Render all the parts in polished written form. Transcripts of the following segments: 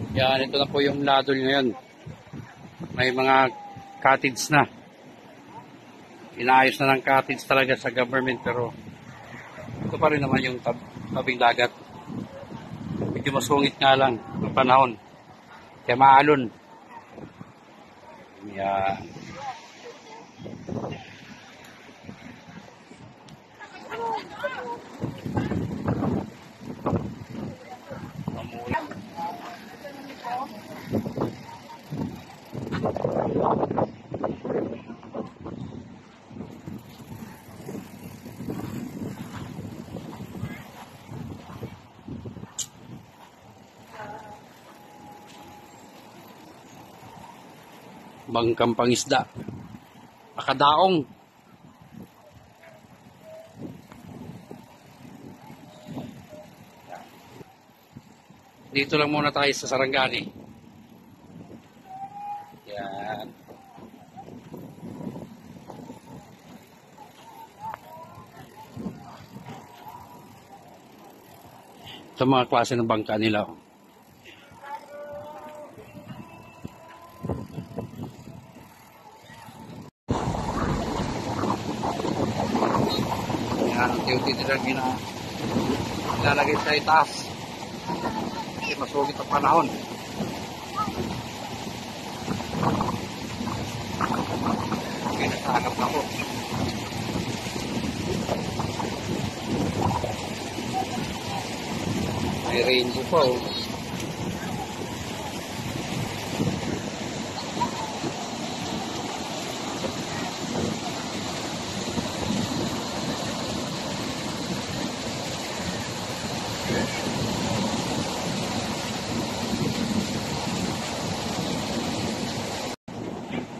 Yan, ito na po yung ladol ngayon. May mga cottage na. Inaayos na ng cottage talaga sa government, pero ito pa rin naman yung tabing dagat. Medyo masungit nga lang ng panahon. Kaya maalon. Yan. Bangkang pangisda. Makadaong. Dito lang muna tayo sa Sarangani. Yan. Ito mga klase ng bangka nila. Yan, unti-unti nila nilalagay sa itaas. Kasi masugit ang panahon. Okay, nakahanap na po. May rainbow po.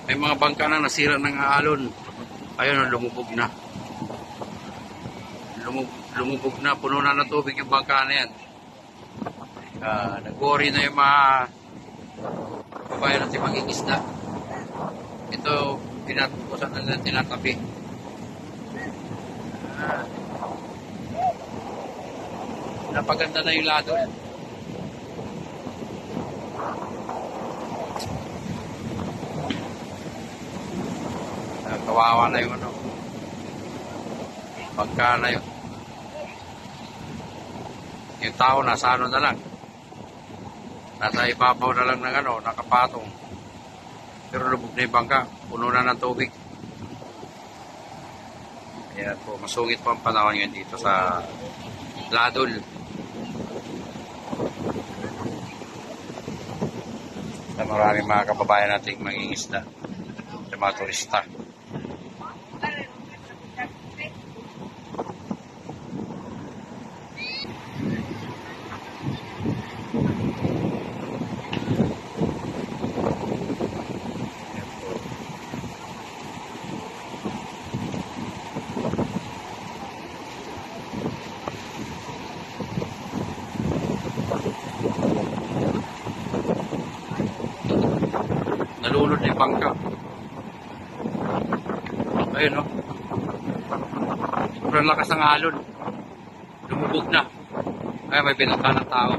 May mga bangka na nasira ng alon. Ayun, lumubog na. Lumubog na, puno na ng tubig yung bangka na yan. Nag-worry na yung mga kababayan natin mangingisda. Ito, pinatukusan na nila tinatabi. Napaganda na yung lado. Kawawa na yung ano, bangka na yun. Yung tao nasa ano na lang, nasa ibabaw na lang ng ano, nakapatong. Pero lubog na yung bangka, puno na ng tubig. Kaya po, masungit po ang panahon yun dito sa Ladol. Sa maraming mga kababayan nating mangingisda, sa mga turista. Nalulod na yung bangka. Ayun, no? Sobrang lakas ng alon. Lumubog na. Ay, may binangka ng tao.